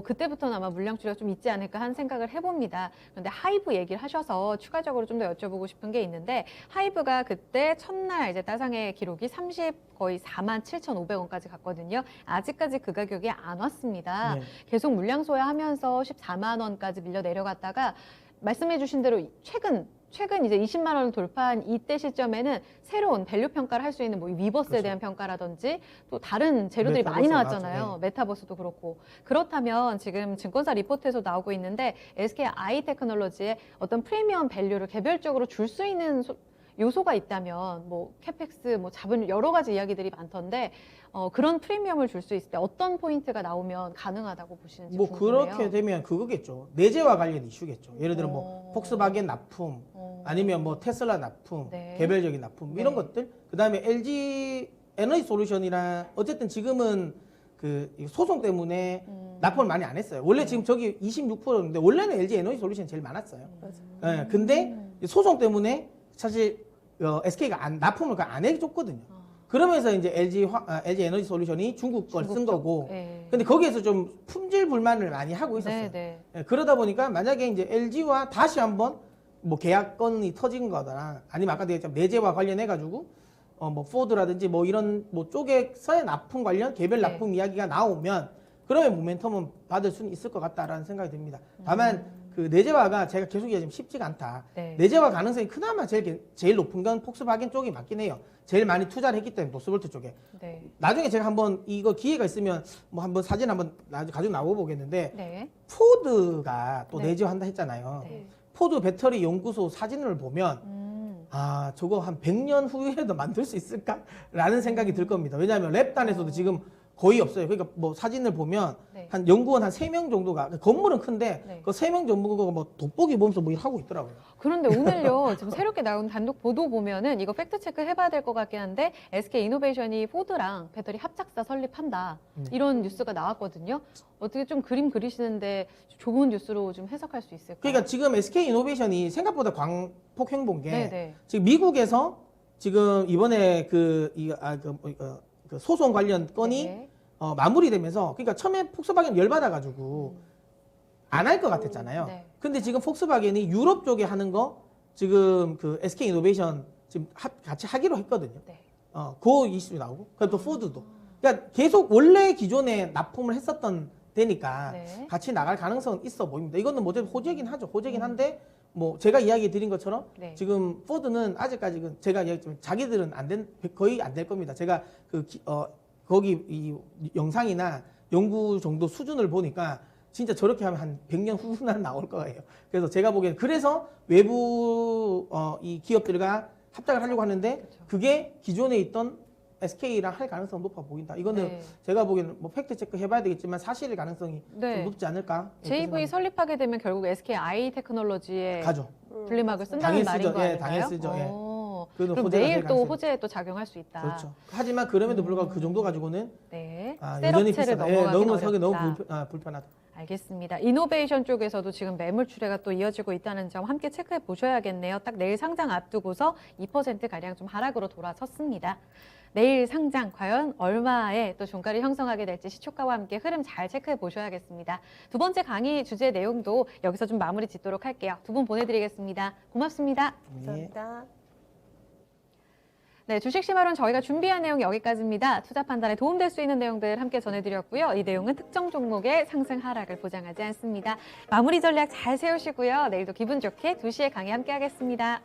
그때부터는 아마 물량 추이가 좀 있지 않을까 하는 생각을 해봅니다. 그런데 하이브 얘기를 하셔서 추가적으로 좀 더 여쭤보고 싶은 게 있는데 하이브가 그때 첫날 이제 따상의 기록이 거의 47,500원까지 갔거든요. 아직까지 그 가격이 안 왔습니다.
네.
계속 물량 소화하면서 14만 원까지 밀려 내려갔다가 말씀해주신 대로 최근 이제 20만 원을 돌파한 이때 시점에는 새로운 밸류 평가를 할 수 있는 뭐 위버스에
그렇죠.
대한 평가라든지 또 다른 재료들이 많이
메타버스가
나왔잖아요.
나왔죠.
메타버스도 그렇고. 그렇다면 지금 증권사 리포트에서 나오고 있는데 SK I 테크놀로지의 어떤 프리미엄 밸류를 개별적으로 줄 수 있는 요소가 있다면 뭐 캐펙스, 뭐 자본 여러 가지 이야기들이 많던데 그런 프리미엄을 줄 수 있을 때 어떤 포인트가 나오면 가능하다고 보시는지
뭐
궁금해요.
그렇게 되면 그거겠죠. 내재화 관련 이슈겠죠. 예를 들어 뭐 폭스바겐 납품, 아니면 뭐 테슬라 납품,
네.
개별적인 납품 이런
네.
것들. 그다음에 LG 에너지 솔루션이랑 어쨌든 지금은 그 소송 때문에 납품을 많이 안 했어요. 원래 지금 저기 26%인데 원래는 LG 에너지 솔루션이 제일 많았어요. 예, 근데 소송 때문에 사실 SK가 납품을 안 해줬거든요. 그러면서 이제 LG 에너지 솔루션이 중국 걸 쓴 거고.
네.
근데 거기에서 좀 품질 불만을 많이 하고 있었어요.
네, 네.
예, 그러다 보니까 만약에 이제 LG와 다시 한번 뭐 계약 건이 터진 거거나 아니면 아까 얘기했지만 내재와 관련해 가지고 뭐 포드라든지 뭐 이런 뭐 쪽에서의 납품 관련 개별
네.
납품 이야기가 나오면 그러면 모멘텀은 받을 수는 있을 것 같다라는 생각이 듭니다. 다만 그 내재화가 제가 계속 얘기하지만 쉽지가 않다.
네.
내재화 가능성이 그나마 제일 높은 건 폭스바겐 쪽이 맞긴 해요. 제일 많이 투자를 했기 때문에 노스볼트 쪽에.
네.
나중에 제가 한번 이거 기회가 있으면 뭐 한번 사진 한번 가지고 나와 보겠는데
네.
포드가 또
네.
내재화한다 했잖아요.
네.
포드 배터리 연구소 사진을 보면 아 저거 한 100년 후에도 만들 수 있을까라는 생각이 들 겁니다. 왜냐하면 랩단에서도 지금 거의 없어요. 그러니까 뭐 사진을 보면
네.
한 연구원 한 3명 정도가 건물은 큰데
네.
그 3명 정도가 뭐 돋보기 보면서 뭐 하고 있더라고요.
그런데 오늘요, 지금 새롭게 나온 단독 보도 보면은 이거 팩트 체크 해봐야 될 것 같긴 한데 SK 이노베이션이 포드랑 배터리 합작사 설립한다. 이런 뉴스가 나왔거든요. 어떻게 좀 그림 그리시는데 좋은 뉴스로 좀 해석할 수 있을까요?
그러니까 지금 SK 이노베이션이 생각보다 광폭 행보인 게
네네.
지금 미국에서 지금 이번에 그 소송 관련 건이
네.
마무리되면서 그러니까 처음에 폭스바겐 열받아가지고 안 할 것 같았잖아요.
네.
근데 지금 폭스바겐이 유럽 쪽에 하는 거 지금 그 SK 이노베이션 지금 같이 하기로 했거든요.
네.
그 이슈 나오고 그다음 또 포드도. 그러니까 계속 원래 기존에 납품을 했었던 데니까
네.
같이 나갈 가능성은 있어 보입니다. 이거는 뭐 호재긴 하죠. 호재긴 한데 뭐 제가 이야기 드린 것처럼
네.
지금 포드는 아직까지 제가 이야기했지만 자기들은 거의 안 될 겁니다. 제가 거기 이 영상이나 연구 정도 수준을 보니까 진짜 저렇게 하면 한 100년 후는 나올 거예요. 그래서 제가 보기에는 그래서 외부 이 기업들과 합작을 하려고 하는데
그렇죠.
그게 기존에 있던 SK랑 할 가능성이 높아 보인다. 이거는
네.
제가 보기에는 뭐 팩트 체크 해봐야 되겠지만 사실일 가능성이
네.
좀 높지 않을까. 이렇게
JV
생각합니다.
설립하게 되면 결국 SK 아이 테크놀로지의
가죠.
분리막을 쓴다는
당연히
말인
쓰죠.
거
예,
아닌가요?
당연히 쓰죠. 예. 그래도
그럼
호재가
내일
될
또
가능성이
호재에 또 작용할 수 있다.
그렇죠. 하지만 그럼에도 불구하고 그 정도 가지고는
네.
여전히
셀업체를
비싸다. 예,
넘어가긴
너무 서기 너무
어렵다.
불편하다.
알겠습니다. 이노베이션 쪽에서도 지금 매물 추례가 또 이어지고 있다는 점 함께 체크해 보셔야겠네요. 딱 내일 상장 앞두고서 2%가량 좀 하락으로 돌아섰습니다. 내일 상장 과연 얼마에 또 종가를 형성하게 될지 시초가와 함께 흐름 잘 체크해 보셔야겠습니다. 두 번째 강의 주제 내용도 여기서 좀 마무리 짓도록 할게요. 두 분 보내드리겠습니다. 고맙습니다.
예.
감사합니다.
네, 주식시마론 저희가 준비한 내용 여기까지입니다. 투자 판단에 도움될 수 있는 내용들 함께 전해드렸고요. 이 내용은 특정 종목의 상승 하락을 보장하지 않습니다. 마무리 전략 잘 세우시고요. 내일도 기분 좋게 2시에 강의 함께 하겠습니다.